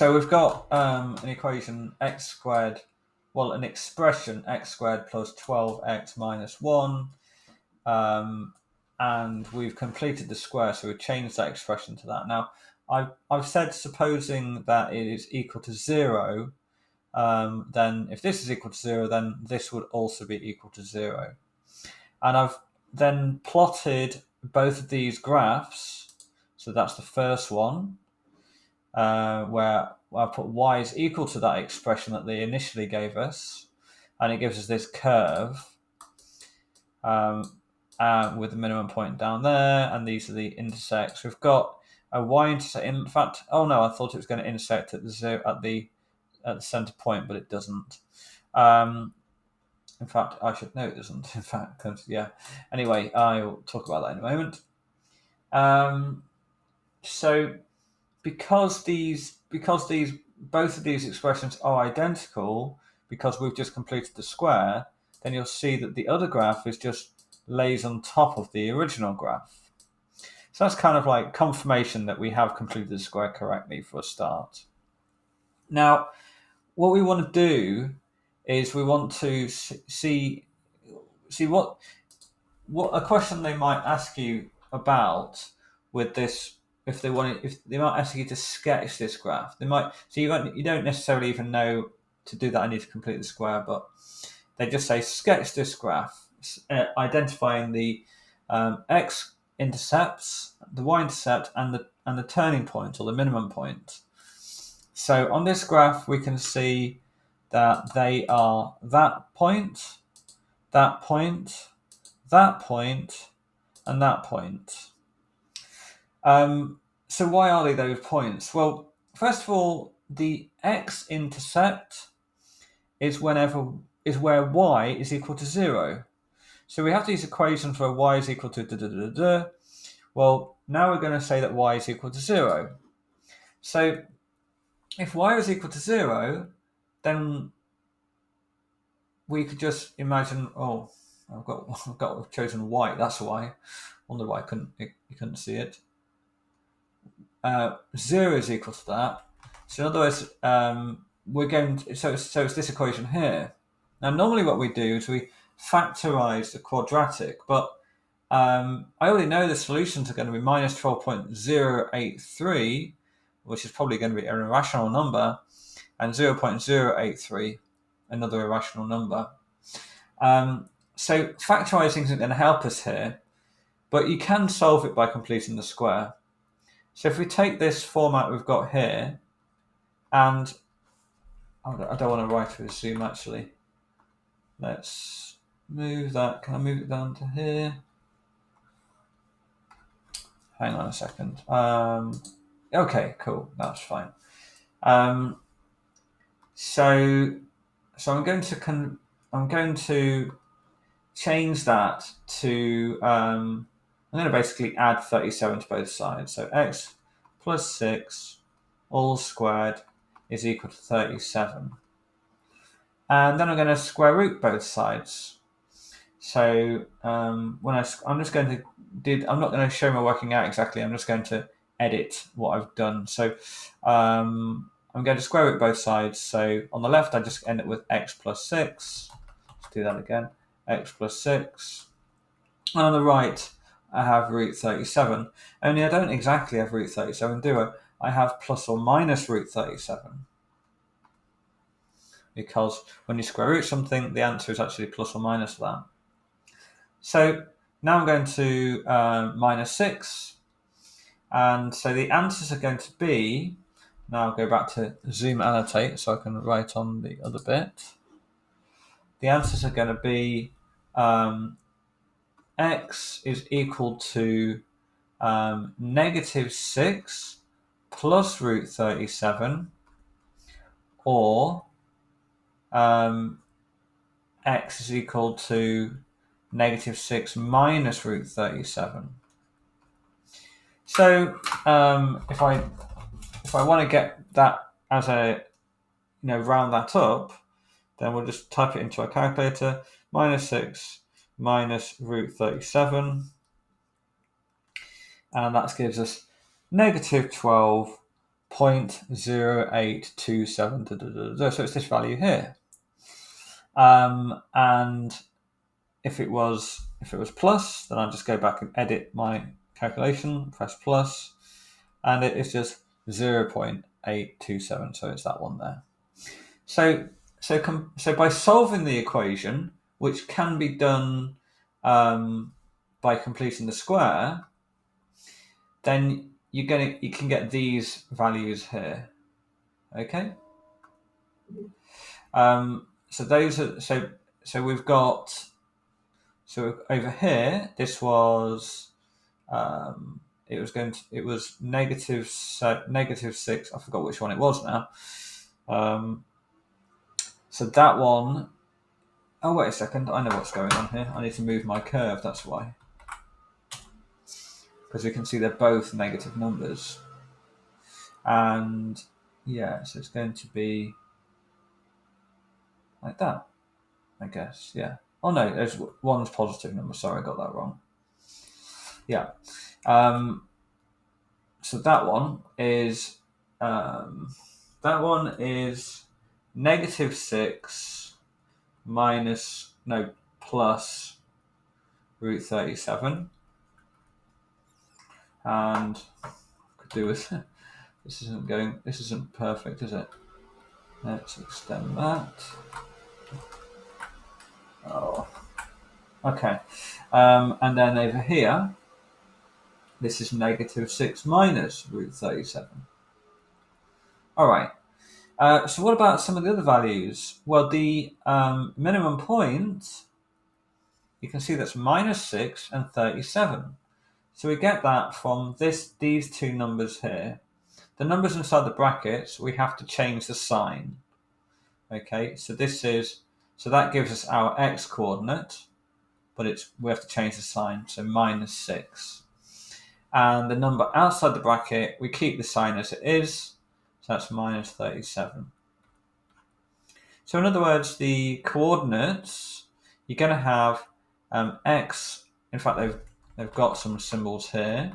So we've got an equation x squared, well, an expression x squared plus 12x minus 1, and we've completed the square, so we've changed that expression to that. Now, I've said supposing that it is equal to 0, then if this is equal to 0, then this would also be equal to 0. And I've then plotted both of these graphs. So that's the first one, where I put y is equal to that expression that they initially gave us, and it gives us this curve with the minimum point down there, and these are the intersects. We've got a y-intercept. In fact, oh no, I thought it was going to intersect at the center point, but it doesn't. In fact, I should know it doesn't. In fact, because yeah. Anyway, I'll talk about that in a moment. So because both of these expressions are identical, because we've just completed the square, then you'll see that the other graph is just lays on top of the original graph. So that's kind of like confirmation that we have completed the square correctly for a start. Now, what we want to do is we want to see what a question they might ask you about with this. If they might ask you to sketch this graph, they might. So you don't necessarily even know to do that. I need to complete the square, but they just say sketch this graph, identifying the x-intercepts, the y-intercept, and the turning point or the minimum point. So on this graph, we can see that they are that point, that point, that point, and that point. So why are they those points? Well, first of all, the x-intercept is where y is equal to 0. So we have these equations where y is equal to Well, now we're going to say that y is equal to 0. So if y is equal to 0, then we could just imagine, I've chosen white, that's why. Wonder why you couldn't see it. 0 is equal to that. So in other words, we're going to, so it's this equation here. Now normally what we do is we factorize the quadratic, but I already know the solutions are going to be minus 12.083, which is probably going to be an irrational number, and 0.083, another irrational number. So factorizing isn't going to help us here, but you can solve it by completing the square. So if we take this format we've got here, and I don't want to write with zoom actually. Let's move that. Can I move it down to here? Hang on a second. Okay, cool. That's fine. So I'm going to change that to I'm going to basically add 37 to both sides. So x plus 6 all squared is equal to 37. And then I'm going to square root both sides. So I'm not going to show my working out exactly. I'm just going to edit what I've done. So I'm going to square root both sides. So on the left, I just end up with x plus 6. Let's do that again. X plus 6. And on the right, I have root 37. Only I don't exactly have root 37, do I? I have plus or minus root 37. Because when you square root something, the answer is actually plus or minus that. So now I'm going to minus 6. And so the answers are going to be, now I'll go back to zoom annotate so I can write on the other bit. The answers are going to be x is equal to negative 6 plus root 37, or x is equal to negative 6 minus root 37. So if I want to get that as a, round that up, then we'll just type it into our calculator. Minus 6 minus root 37. And that gives us negative 12 0.0827. So it's this value here. And if it was plus, then I'll just go back and edit my calculation, press plus, and it is just 0.827. So it's that one there. So by solving the equation, which can be done by completing the square, then you can get these values here. Okay. So those are so we've got over here. This was it was negative 6. I forgot which one it was now. So that one. Oh, wait a second. I know what's going on here. I need to move my curve. That's why. Because we can see they're both negative numbers. And yeah, so it's going to be like that, I guess. Yeah. Oh, no, there's one's positive number. Sorry, I got that wrong. Yeah. So that one is negative 6 plus root 37. And could do with this isn't perfect, is it? Let's extend that. Oh, okay. And then over here, this is negative 6 minus root 37. All right. So what about some of the other values? Well, the minimum point, you can see that's minus 6 and 37. So we get that from these two numbers here. The numbers inside the brackets, we have to change the sign. Okay, so that gives us our x coordinate, but we have to change the sign, so minus 6. And the number outside the bracket, we keep the sign as it is, so that's minus 37. So in other words, the coordinates, you're going to have x. In fact, they've got some symbols here.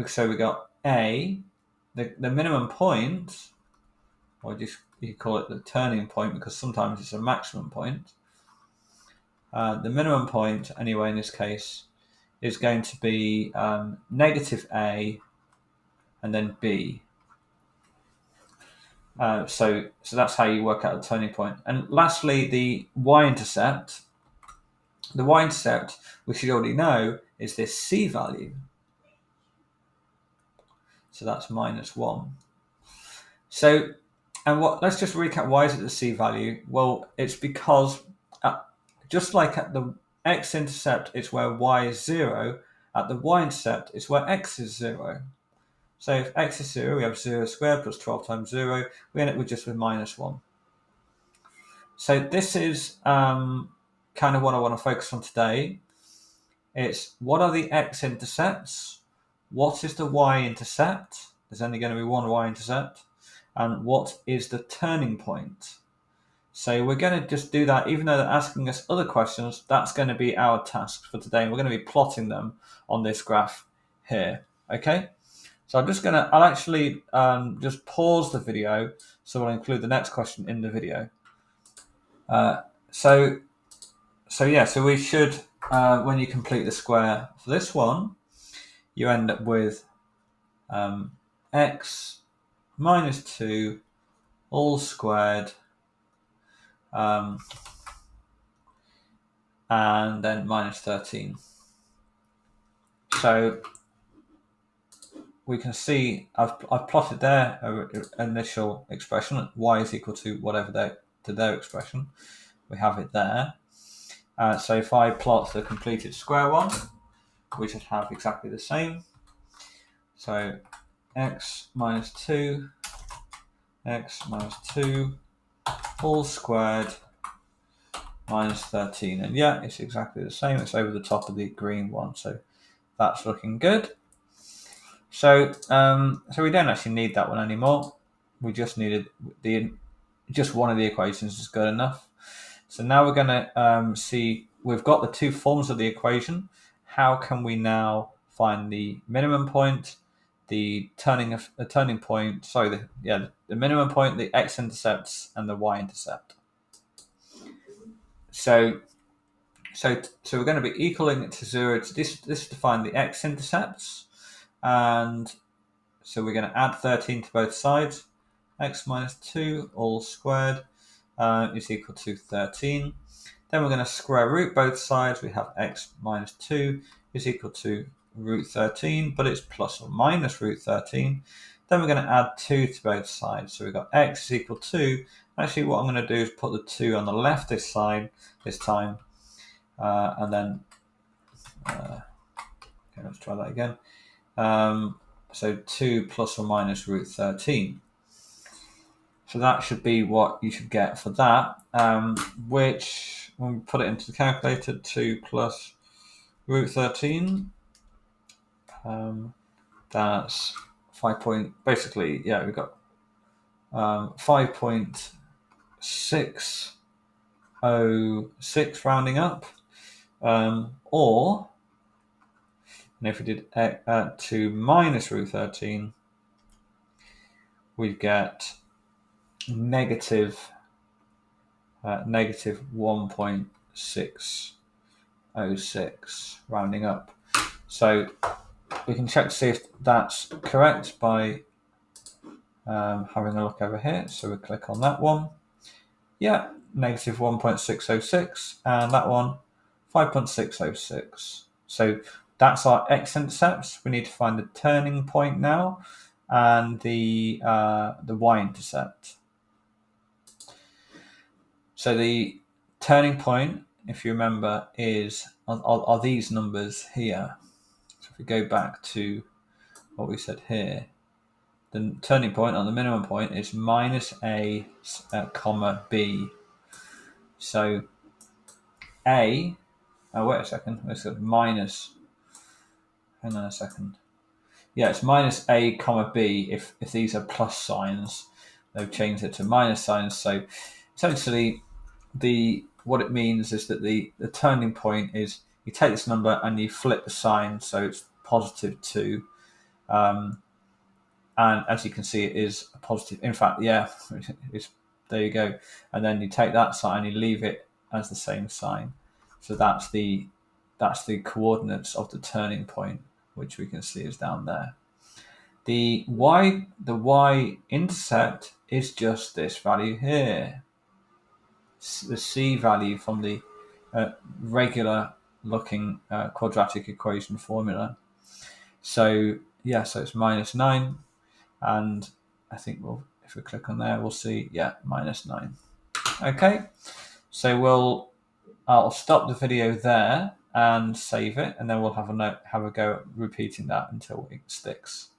So we got a, the minimum point, or you call it the turning point because sometimes it's a maximum point. The minimum point, anyway, in this case, is going to be negative a and then b. So that's how you work out the turning point. And lastly, the y-intercept. The y-intercept, which you already know, is this c value. So that's minus 1. So, let's just recap. Why is it the c value? Well, it's because just like at the x-intercept, it's where y is 0. At the y-intercept, it's where x is 0. So if x is 0, we have 0 squared plus 12 times 0. We end up with minus 1. So this is kind of what I want to focus on today. It's what are the x-intercepts? What is the y-intercept? There's only going to be one y-intercept. And what is the turning point? So we're going to just do that, even though they're asking us other questions. That's going to be our task for today. And we're going to be plotting them on this graph here. Okay? So I'll actually just pause the video, so we'll include the next question in the video. So we should, when you complete the square for this one, you end up with x minus 2 all squared, and then minus 13. So we can see I've plotted their initial expression. Y is equal to whatever their expression. We have it there. So if I plot the completed square one, we should have exactly the same. So x minus 2 all squared minus 13. And yeah, it's exactly the same. It's over the top of the green one. So that's looking good. So we don't actually need that one anymore. We just needed just one of the equations is good enough. So now we're going to see, we've got the two forms of the equation. How can we now find the minimum point the turning point. Sorry, the minimum point, the x-intercepts, and the y-intercept. So we're going to be equaling it to 0. This to find the x-intercepts, and so we're going to add 13 to both sides. X minus 2 all squared is equal to 13. Then we're going to square root both sides. We have x minus 2 is equal to root 13, but it's plus or minus root 13. Then we're going to add 2 to both sides. So we've got x is equal to, actually what I'm going to do is put the 2 on the left this time, and then, okay, let's try that again. So 2 plus or minus root 13. So that should be what you should get for that, which, when we put it into the calculator, 2 plus root 13, that's 5 point, basically, yeah, we've got 5.606 rounding up, or, and if we did 2 minus root 13, we'd get negative 1.606 rounding up. So we can check to see if that's correct by having a look over here. So we click on that one. Yeah, negative 1.606, and that one 5.606. So that's our x-intercepts. We need to find the turning point now and the y-intercept. So the turning point, if you remember, are these numbers here. So if we go back to what we said here, the turning point, or the minimum point, is minus a, comma b. So a, wait a second, it's minus, hang on a second. Yeah, it's minus a, comma b. If these are plus signs, they've changed it to minus signs. So essentially, what it means is that the turning point is you take this number and you flip the sign, so it's positive 2. And as you can see, it is a positive. In fact, yeah, there you go. And then you take that sign and you leave it as the same sign. So that's the coordinates of the turning point, which we can see is down there. The y-intercept is just this value here, the c value from the regular looking quadratic equation formula. So yeah, so it's minus 9, and I think if we click on there, we'll see, yeah, minus 9. Okay, so I'll stop the video there and save it, and then we'll have a go at repeating that until it sticks.